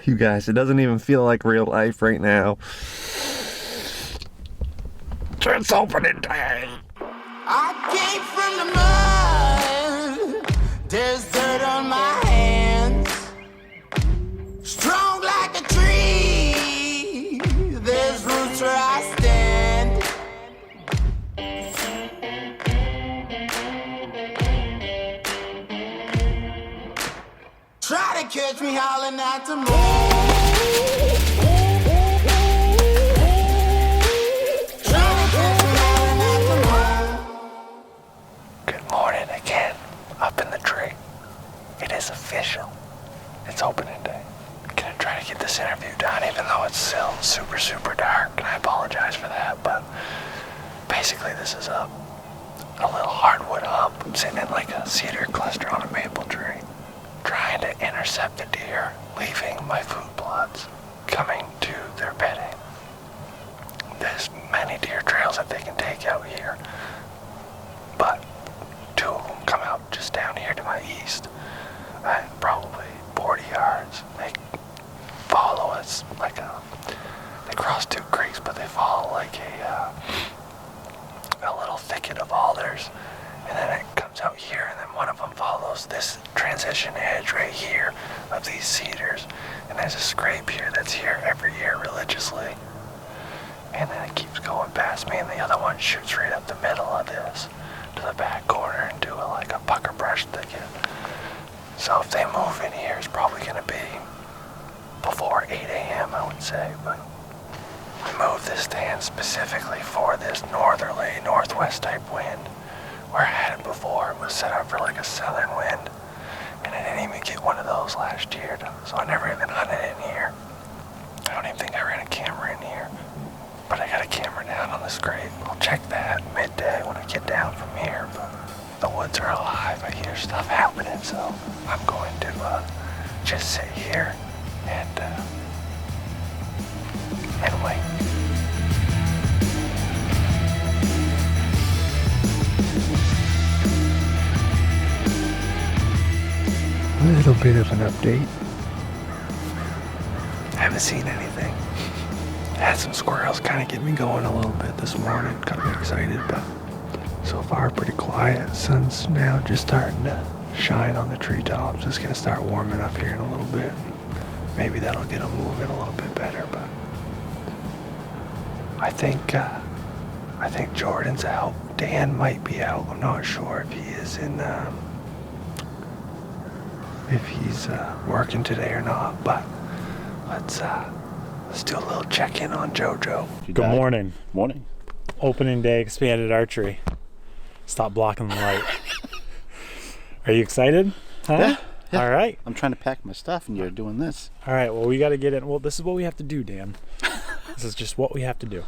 You guys, it doesn't even feel like real life right now. It's opening day. I came from the mud. There's dirt on my hands. Strong like a tree. There's roots where I stand. Try to catch me howling at the moon. Up in the tree. It is official. It's opening day. I'm gonna try to get this interview done even though it's still super, super dark, and I apologize for that, but basically this is a little hardwood hump. I'm sitting in like a cedar cluster on a maple tree, trying to intercept the deer, leaving my food plots, coming to their bedding. There's many deer trails that they can take out here, but two of them come out just down here to my east at probably 40 yards. They follow us like they cross two creeks, but they follow like a little thicket of alders, and then it comes out here, and then one of them follows this transition edge right here of these cedars, and there's a scrape here that's here every year religiously, and then it keeps going past me, and the other one shoots right up the middle of this to the back corner and do like a pucker brush thicket. So if they move in here, it's probably going to be before 8 a.m. I would say, but we moved this stand specifically for this northerly, northwest type wind. Where I had it before, it was set up for like a southern wind, and I didn't even get one of those last year, so I never even hunted in here. I don't even think I ran a camera in here. But I got a camera down on the scrape. I'll check that midday when I get down from here. But the woods are alive. I hear stuff happening, so I'm going to just sit here and wait. A little bit of an update. I haven't seen anything. Had some squirrels kind of get me going a little bit this morning. Got me excited, but so far pretty quiet. Sun's now just starting to shine on the treetops. It's gonna start warming up here in a little bit. Maybe that'll get them moving a little bit better, but I think Jordan's out. Dan might be out. I'm not sure if he is if he's working today or not, but let's do a little check-in on JoJo. Good morning. Morning. Opening day, Expanded Archery. Stop blocking the light. Are you excited? Huh? Yeah. All right. I'm trying to pack my stuff and you're doing this. All right, well, we got to get in. Well, this is what we have to do, Dan. This is just what we have to do.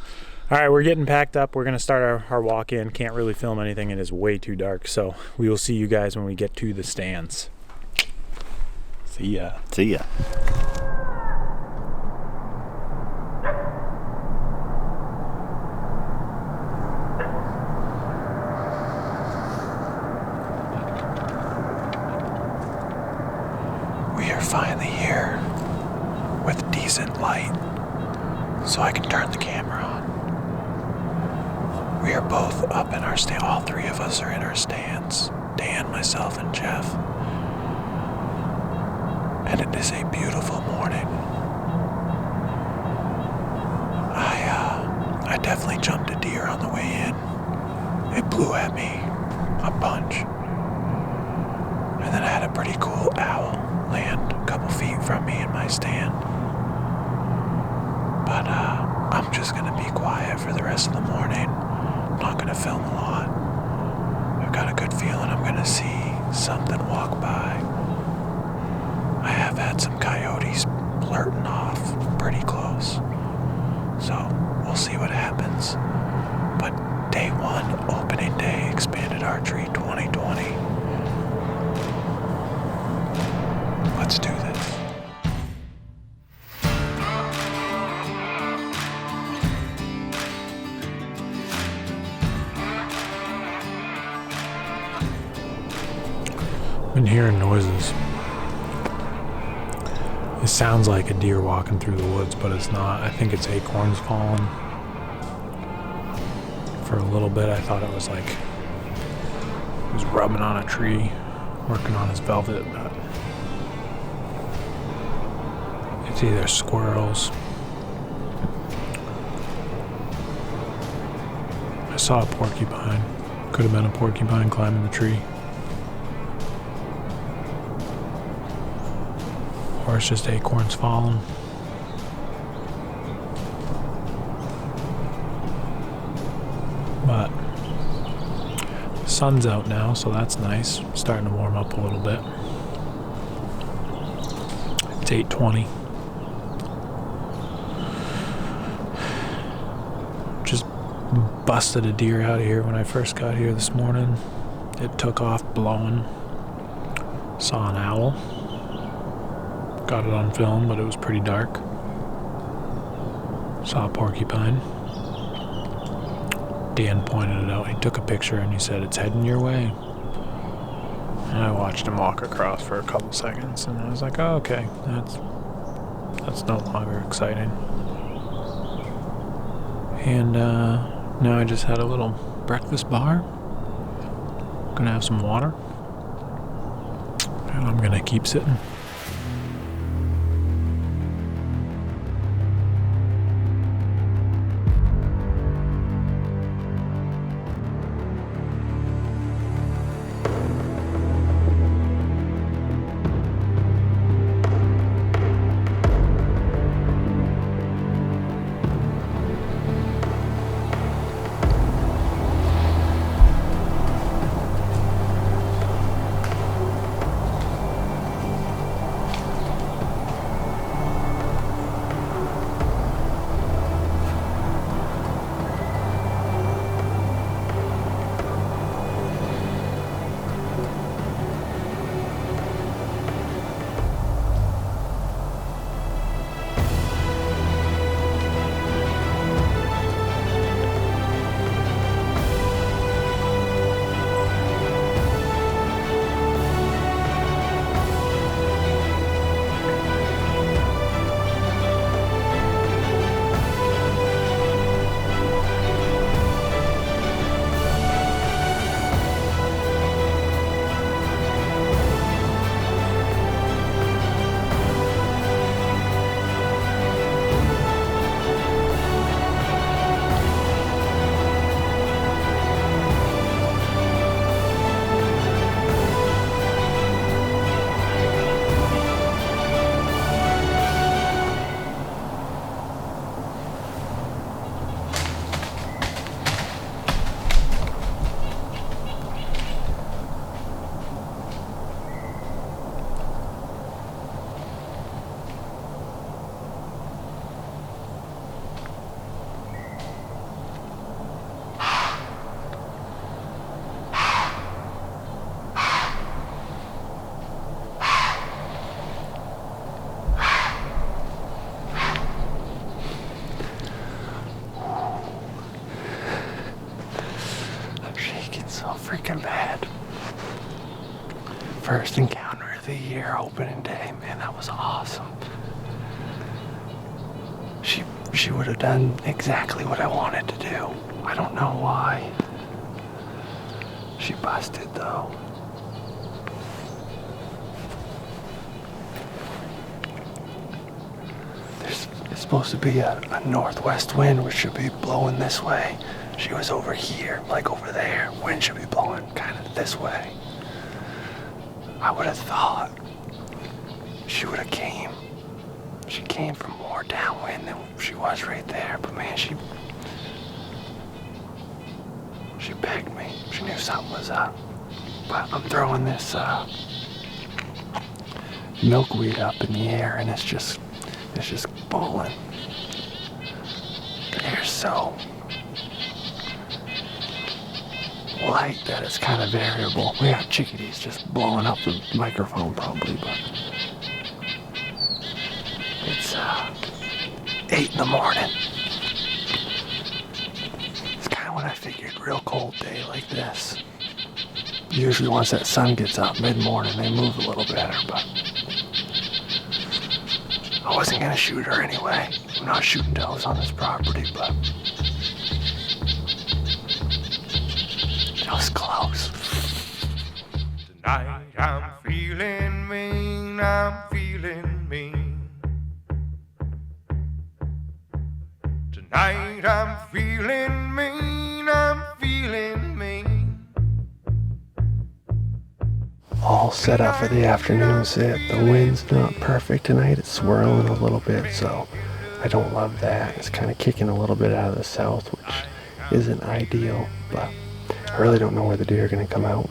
All right, we're getting packed up. We're going to start our walk in. Can't really film anything. It is way too dark, so we will see you guys when we get to the stands. See ya. See ya. We are finally here with decent light, so I can turn the camera on. We are both up in our stand. All three of us are in our stands. Dan, myself, and Jeff. And it is a beautiful morning. I definitely jumped a deer on the way in. It blew at me a bunch. And then I had a pretty cool owl land a couple feet from me in my stand. But I'm just gonna be quiet for the rest of the morning. I'm not gonna film a lot. I've got a good feeling I'm gonna see something walk by. I have had some coyotes flirting off pretty close. So we'll see what happens. But day one, opening day, Expanded Archery 2020. Let's do this. Been hearing noises. It sounds like a deer walking through the woods, but it's not. I think it's acorns falling. For a little bit, I thought it was like he was rubbing on a tree, working on his velvet, but it's either squirrels. I saw a porcupine. Could have been a porcupine climbing the tree. Or it's just acorns falling. But the sun's out now, so that's nice. Starting to warm up a little bit. It's 8:20. Just busted a deer out of here when I first got here this morning. It took off blowing. Saw an owl. Got it on film, but it was pretty dark. Saw a porcupine. Dan pointed it out. He took a picture and he said, "It's heading your way." And I watched him walk across for a couple seconds, and I was like, "Oh, okay, that's no longer exciting." And now I just had a little breakfast bar. Gonna have some water, and I'm gonna keep sitting. Freaking bad. First encounter of the year, opening day, man, that was awesome. She would have done exactly what I wanted to do. I don't know why. She busted though. It's supposed to be a northwest wind, which should be blowing this way. She was over here, like over there. Wind should be blowing kind of this way. I would have thought she would have came. She came from more downwind than she was right there. But man, she begged me. She knew something was up. But I'm throwing this milkweed up in the air, and it's just blowing. The air's so light that it's kind of variable. We got chickadees just blowing up the microphone probably, but it's 8 in the morning. It's kind of when I figured real cold day like this. Usually once that sun gets up mid-morning they move a little better, but I wasn't gonna shoot her anyway. I'm not shooting does on this property, but it was close. Tonight I'm feeling mean, I'm feeling mean. Tonight I'm feeling mean, I'm feeling mean. All set up for the afternoon sit. The wind's not perfect tonight. It's swirling a little bit, so I don't love that. It's kind of kicking a little bit out of the south, which isn't ideal, but I really don't know where the deer are going to come out.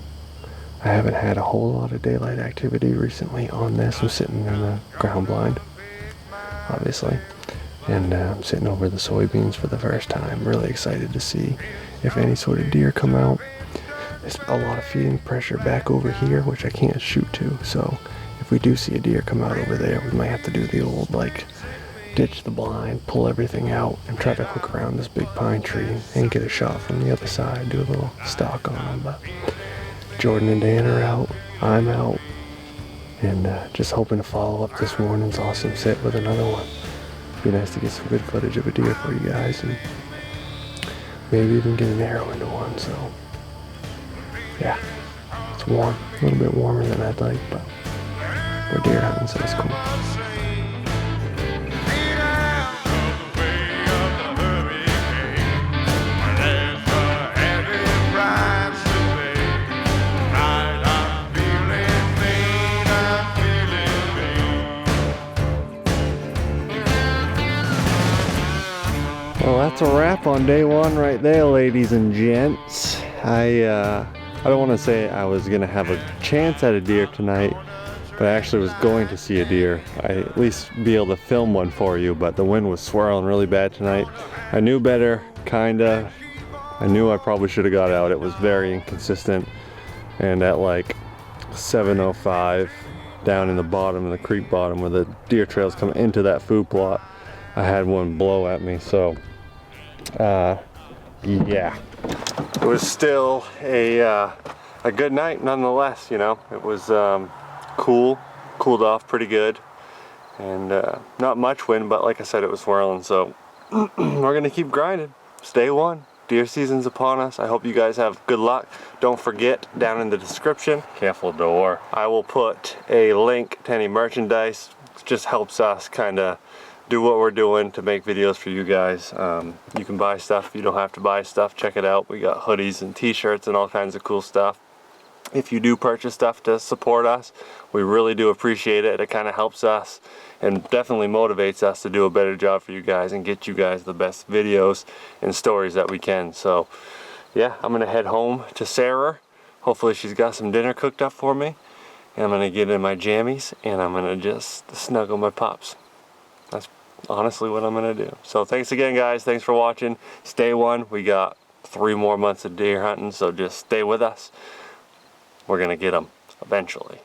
I haven't had a whole lot of daylight activity recently on this. I'm sitting in the ground blind, obviously, and I'm sitting over the soybeans for the first time. Really excited to see if any sort of deer come out. There's a lot of feeding pressure back over here, which I can't shoot to, so if we do see a deer come out over there, we might have to do the old, like, ditch the blind, pull everything out, and try to hook around this big pine tree and get a shot from the other side, do a little stalk on them. But Jordan and Dan are out, I'm out, and just hoping to follow up this morning's awesome sit with another one. Be nice to get some good footage of a deer for you guys, and maybe even get an arrow into one. So yeah, it's warm, a little bit warmer than I'd like, but we're deer hunting, so it's cool. Well, that's a wrap on day one right there, ladies and gents. I don't want to say I was gonna have a chance at a deer tonight, but I actually was going to see a deer. I at least be able to film one for you, but the wind was swirling really bad tonight. I knew better, kinda. I knew I probably should have got out. It was very inconsistent, and at like 7:05, down in the bottom, in the creek bottom, where the deer trails come into that food plot, I had one blow at me. So yeah, it was still a good night nonetheless. You know, it was cooled off pretty good, and not much wind, but like I said, it was swirling. So we're gonna keep grinding. It's day one. Deer season's upon us. I hope you guys have good luck. Don't forget, down in the description, careful door, I will put a link to any merchandise. It just helps us kind of do what we're doing to make videos for you guys. You can buy stuff, you don't have to buy stuff. Check it out. We got hoodies and t-shirts and all kinds of cool stuff. If you do purchase stuff to support us, we really do appreciate it. It kind of helps us and definitely motivates us to do a better job for you guys and get you guys the best videos and stories that we can. So yeah, I'm gonna head home to Sarah. Hopefully she's got some dinner cooked up for me, and I'm gonna get in my jammies and I'm gonna just snuggle my pups. That's honestly what I'm gonna do. So thanks again, guys. Thanks for watching. It's day one. We got 3 more months of deer hunting, so just stay with us. We're gonna get them eventually.